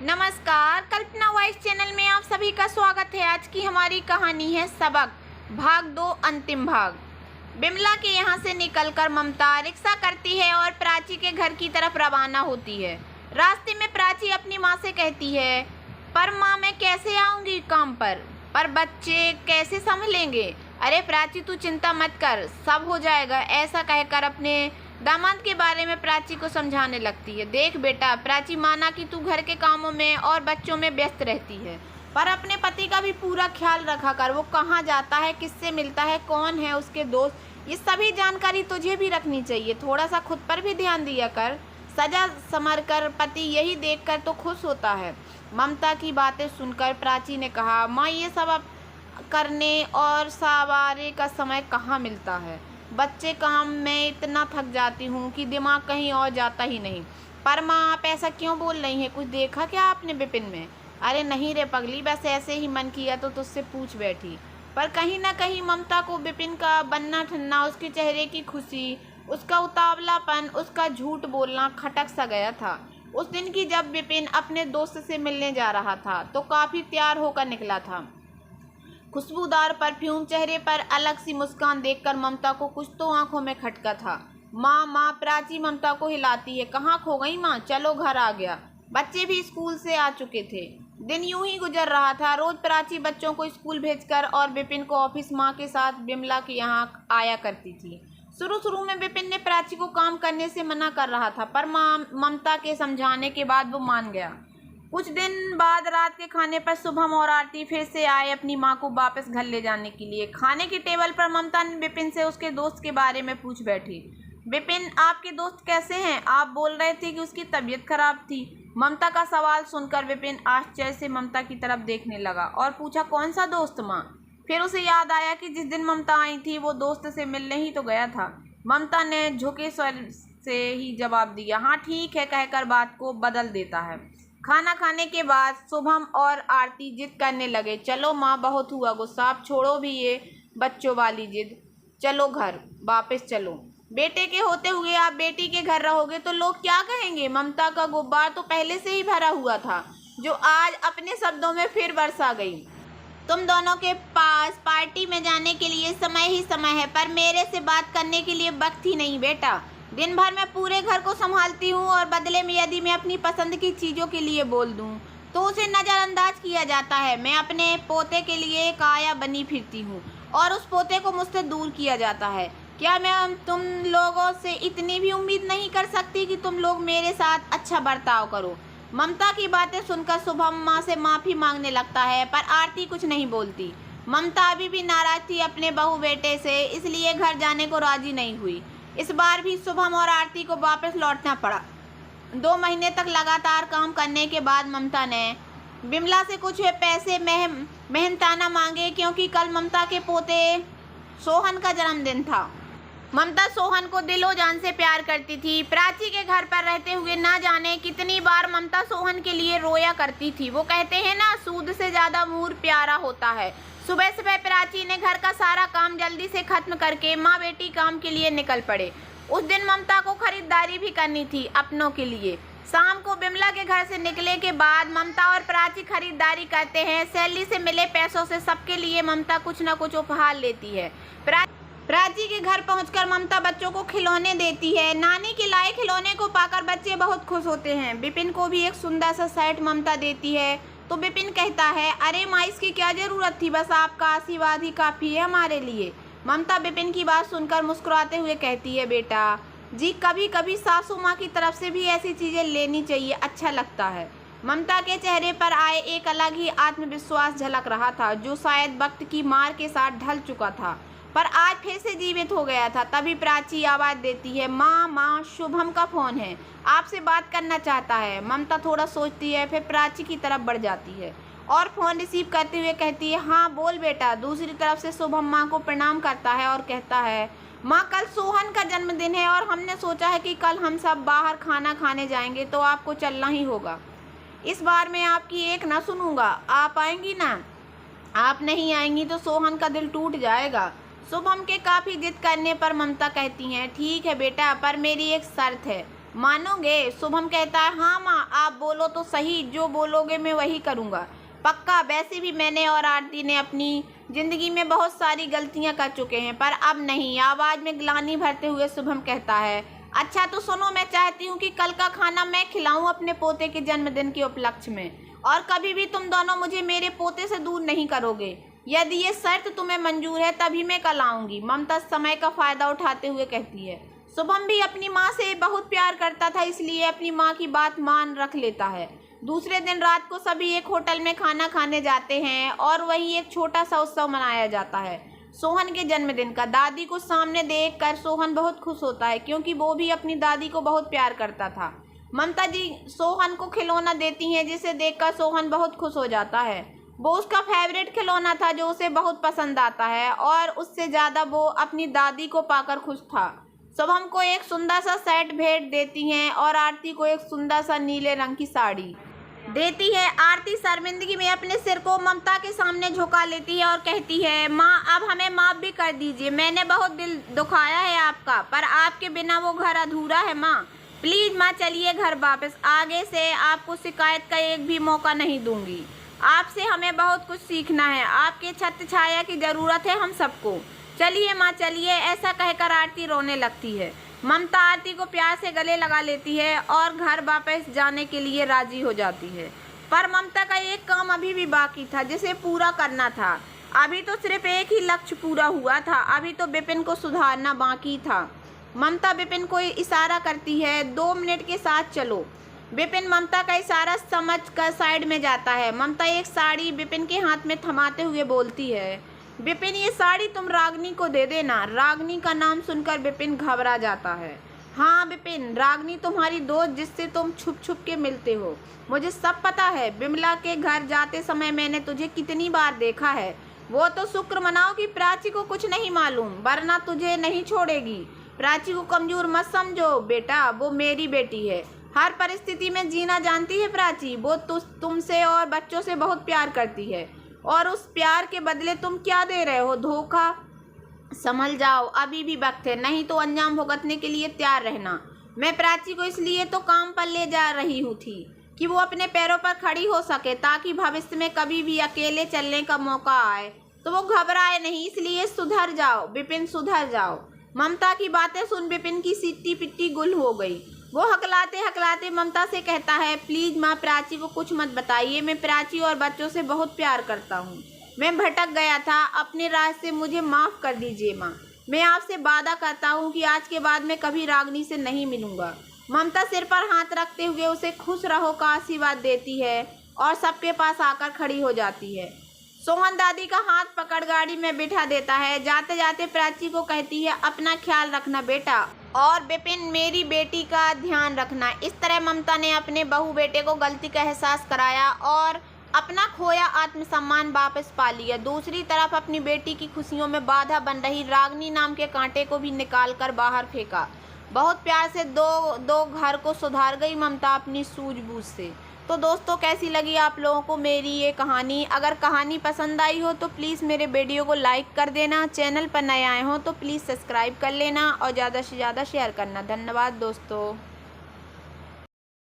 नमस्कार, कल्पना voice channel में आप सभी का स्वागत है। आज की हमारी कहानी है सबक भाग 2 अंतिम भाग। बिमला के यहाँ से निकलकर ममता रिक्शा करती है और प्राची के घर की तरफ रवाना होती है। रास्ते में प्राची अपनी माँ से कहती है, पर माँ मैं कैसे आऊँगी काम पर बच्चे कैसे संभलेंगे। अरे प्राची तू चिंता मत कर, सब हो जाएगा। ऐसा कहकर अपने दामाद के बारे में प्राची को समझाने लगती है। देख बेटा, प्राची माना कि तू घर के कामों में और बच्चों में व्यस्त रहती है, पर अपने पति का भी पूरा ख्याल रखा कर। वो कहाँ जाता है, किससे मिलता है, कौन है उसके दोस्त, ये सभी जानकारी तुझे भी रखनी चाहिए। थोड़ा सा खुद पर भी ध्यान दिया कर। सजा संवर कर पति यही देखकर तो खुश होता है। ममता की बातें सुनकर प्राची ने कहा, माँ ये सब अब करने और सवारे का समय कहाँ मिलता है। बच्चे काम में इतना थक जाती हूँ कि दिमाग कहीं और जाता ही नहीं। पर माँ आप ऐसा क्यों बोल रही हैं? कुछ देखा क्या आपने विपिन में? अरे नहीं रे पगली, बस ऐसे ही मन किया तो तुझसे पूछ बैठी। पर कहीं ना कहीं ममता को विपिन का बनना ठन्ना, उसके चेहरे की खुशी, उसका उतावलापन, उसका झूठ बोलना खटक सा गया था। उस दिन की जब विपिन अपने दोस्त से मिलने जा रहा था तो काफ़ी तैयार होकर निकला था। खुशबूदार परफ्यूम, चेहरे पर अलग सी मुस्कान देखकर ममता को कुछ तो आंखों में खटका था। माँ प्राची ममता को हिलाती है। कहाँ खो गई माँ? चलो घर आ गया। बच्चे भी स्कूल से आ चुके थे। दिन यूं ही गुजर रहा था। रोज प्राची बच्चों को स्कूल भेजकर और विपिन को ऑफिस माँ के साथ बिमला के यहाँ आया करती थी। शुरू में विपिन ने प्राची को काम करने से मना कर रहा था, पर ममता के समझाने के बाद वो मान गया। कुछ दिन बाद रात के खाने पर शुभम और आरती फिर से आए अपनी माँ को वापस घर ले जाने के लिए। खाने की टेबल पर ममता ने विपिन से उसके दोस्त के बारे में पूछ बैठी। विपिन आपके दोस्त कैसे हैं? आप बोल रहे थे कि उसकी तबीयत खराब थी। ममता का सवाल सुनकर विपिन आश्चर्य से ममता की तरफ देखने लगा और पूछा, कौन सा दोस्त माँ? फिर उसे याद आया कि जिस दिन ममता आई थी वो दोस्त से मिलने ही तो गया था। ममता ने झुके स्वर से ही जवाब दिया, हाँ ठीक है कहकर बात को बदल देता है। खाना खाने के बाद शुभम और आरती जिद करने लगे, चलो माँ बहुत हुआ गुस्सा, आप छोड़ो भी ये बच्चों वाली जिद, चलो घर वापस चलो। बेटे के होते हुए आप बेटी के घर रहोगे तो लोग क्या कहेंगे? ममता का गुब्बार तो पहले से ही भरा हुआ था, जो आज अपने शब्दों में फिर बरसा गई। तुम दोनों के पास पार्टी में जाने के लिए समय ही समय है, पर मेरे से बात करने के लिए वक्त ही नहीं बेटा। दिन भर मैं पूरे घर को संभालती हूँ और बदले में यदि मैं अपनी पसंद की चीज़ों के लिए बोल दूँ तो उसे नज़रअंदाज किया जाता है। मैं अपने पोते के लिए काया बनी फिरती हूँ और उस पोते को मुझसे दूर किया जाता है। क्या मैं तुम लोगों से इतनी भी उम्मीद नहीं कर सकती कि तुम लोग मेरे साथ अच्छा बर्ताव करो? ममता की बातें सुनकर शुभम माँ से माफ़ी मांगने लगता है, पर आरती कुछ नहीं बोलती। ममता अभी भी नाराज थी अपने बहू बेटे से, इसलिए घर जाने को राजी नहीं हुई। इस बार भी शुभम और आरती को वापस लौटना पड़ा। 2 महीने तक लगातार काम करने के बाद ममता ने बिमला से कुछ पैसे मेहनताना मांगे, क्योंकि कल ममता के पोते सोहन का जन्मदिन था। ममता सोहन को दिलो जान से प्यार करती थी। प्राची के घर पर रहते हुए ना जाने कितनी बार ममता सोहन के लिए रोया करती थी। वो कहते हैं ना, सूद से ज़्यादा मूर प्यारा होता है। सुबह सुबह प्राची ने घर का सारा काम जल्दी से खत्म करके माँ बेटी काम के लिए निकल पड़े। उस दिन ममता को खरीदारी भी करनी थी अपनों के लिए। शाम को बिमला के घर से निकले के बाद ममता और प्राची खरीदारी करते हैं। सैलरी से मिले पैसों से सबके लिए ममता कुछ न कुछ उपहार लेती है। प्राची के घर पहुंचकर ममता बच्चों को खिलौने देती है। नानी के लाए खिलौने को पाकर बच्चे बहुत खुश होते हैं। विपिन को भी एक सुंदर सा सेट ममता देती है तो विपिन कहता है, अरे माँ इसकी क्या ज़रूरत थी, बस आपका आशीर्वाद ही काफ़ी है हमारे लिए। ममता विपिन की बात सुनकर मुस्कुराते हुए कहती है, बेटा जी कभी कभी सासू माँ की तरफ से भी ऐसी चीज़ें लेनी चाहिए, अच्छा लगता है। ममता के चेहरे पर आए एक अलग ही आत्मविश्वास झलक रहा था, जो शायद वक्त की मार के साथ ढल चुका था पर आज फिर से जीवित हो गया था। तभी प्राची आवाज़ देती है, माँ शुभम का फ़ोन है, आपसे बात करना चाहता है। ममता थोड़ा सोचती है, फिर प्राची की तरफ बढ़ जाती है और फ़ोन रिसीव करते हुए कहती है, हाँ बोल बेटा। दूसरी तरफ से शुभम माँ को प्रणाम करता है और कहता है, माँ कल सोहन का जन्मदिन है और हमने सोचा है कि कल हम सब बाहर खाना खाने जाएंगे, तो आपको चलना ही होगा। इस बार मैं आपकी एक ना सुनूंगा, आप आएंगी ना? आप नहीं आएंगी तो सोहन का दिल टूट जाएगा। शुभम के काफ़ी जिद करने पर ममता कहती हैं, ठीक है बेटा, पर मेरी एक शर्त है। मानोगे? शुभम कहता है हाँ माँ, आप बोलो तो सही, जो बोलोगे मैं वही करूँगा। पक्का? वैसे भी मैंने और आरती ने अपनी ज़िंदगी में बहुत सारी गलतियाँ कर चुके हैं, पर अब नहीं। आवाज़ में ग्लानि भरते हुए शुभम कहता है अच्छा तो सुनो, मैं चाहती हूँ कि कल का खाना मैं खिलाऊँ अपने पोते के जन्मदिन के उपलक्ष्य में, और कभी भी तुम दोनों मुझे मेरे पोते से दूर नहीं करोगे। यदि ये शर्त तुम्हें मंजूर है तभी मैं कल आऊँगी। ममता समय का फ़ायदा उठाते हुए कहती है। शुभम भी अपनी माँ से बहुत प्यार करता था, इसलिए अपनी माँ की बात मान रख लेता है। दूसरे दिन रात को सभी एक होटल में खाना खाने जाते हैं और वहीं एक छोटा सा उत्सव मनाया जाता है, सोहन के जन्मदिन का। दादी को सामने देखकर सोहन बहुत खुश होता है, क्योंकि वो भी अपनी दादी को बहुत प्यार करता था। ममता जी सोहन को खिलौना देती हैं, जिसे देखकर सोहन बहुत खुश हो जाता है। वो उसका फेवरेट खिलौना था जो उसे बहुत पसंद आता है, और उससे ज़्यादा वो अपनी दादी को पाकर खुश था। शुभम को एक सुंदर सा सेट भेंट देती हैं और आरती को एक सुंदर सा नीले रंग की साड़ी देती है। आरती शर्मिंदगी में अपने सिर को ममता के सामने झुका लेती है और कहती है माँ, अब हमें माफ़ भी कर दीजिए। मैंने बहुत दिल दुखाया है आपका, पर आपके बिना वो घर अधूरा है माँ। प्लीज़ माँ चलिए घर वापस। आगे से आपको शिकायत का एक भी मौका नहीं दूंगी। आपसे हमें बहुत कुछ सीखना है। आपके छत्र छाया की ज़रूरत है हम सबको। चलिए माँ चलिए। ऐसा कहकर आरती रोने लगती है। ममता आरती को प्यार से गले लगा लेती है और घर वापस जाने के लिए राजी हो जाती है। पर ममता का एक काम अभी भी बाकी था, जिसे पूरा करना था। अभी तो सिर्फ एक ही लक्ष्य पूरा हुआ था, अभी तो विपिन को सुधारना बाकी था। ममता विपिन को इशारा करती है 2 मिनट के साथ चलो। विपिन ममता का इशारा समझ कर साइड में जाता है। ममता एक साड़ी विपिन के हाथ में थमाते हुए बोलती है विपिन, ये साड़ी तुम रागनी को दे देना। रागनी का नाम सुनकर विपिन घबरा जाता है। हाँ विपिन, रागनी तुम्हारी दोस्त जिससे तुम छुप छुप के मिलते हो। मुझे सब पता है। बिमला के घर जाते समय मैंने तुझे कितनी बार देखा है। वो तो शुक्र मनाओ कि प्राची को कुछ नहीं मालूम, वरना तुझे नहीं छोड़ेगी। प्राची को कमजोर मत समझो बेटा, वो मेरी बेटी है। हर परिस्थिति में जीना जानती है प्राची। वो तुमसे और बच्चों से बहुत प्यार करती है, और उस प्यार के बदले तुम क्या दे रहे हो? धोखा। संभल जाओ, अभी भी वक्त है, नहीं तो अंजाम भुगतने के लिए तैयार रहना। मैं प्राची को इसलिए तो काम पर ले जा रही हूँ थी कि वो अपने पैरों पर खड़ी हो सके, ताकि भविष्य में कभी भी अकेले चलने का मौका आए तो वो घबराए नहीं। इसलिए सुधर जाओ विपिन, सुधर जाओ। ममता की बातें सुन विपिन की सिट्टी पिट्टी गुल हो गई। वो हकलाते हकलाते ममता से कहता है प्लीज़ माँ, प्राची को कुछ मत बताइए। मैं प्राची और बच्चों से बहुत प्यार करता हूँ। मैं भटक गया था अपने राह से, मुझे माफ़ कर दीजिए माँ। मैं आपसे वादा करता हूँ कि आज के बाद मैं कभी रागनी से नहीं मिलूँगा। ममता सिर पर हाथ रखते हुए उसे खुश रहो का आशीर्वाद देती है और सबके पास आकर खड़ी हो जाती है। सोहन दादी का हाथ पकड़ गाड़ी में बिठा देता है। जाते जाते प्राची को कहती है अपना ख्याल रखना बेटा, और विपिन मेरी बेटी का ध्यान रखना। इस तरह ममता ने अपने बहू बेटे को गलती का एहसास कराया और अपना खोया आत्मसम्मान वापस पा लिया। दूसरी तरफ अपनी बेटी की खुशियों में बाधा बन रही रागनी नाम के कांटे को भी निकाल कर बाहर फेंका। बहुत प्यार से दो घर को सुधार गई ममता अपनी सूझबूझ से। तो दोस्तों, कैसी लगी आप लोगों को मेरी ये कहानी? अगर कहानी पसंद आई हो तो प्लीज़ मेरे वीडियो को लाइक कर देना। चैनल पर नए आए हो तो प्लीज़ सब्सक्राइब कर लेना और ज़्यादा से ज़्यादा शेयर करना। धन्यवाद दोस्तों।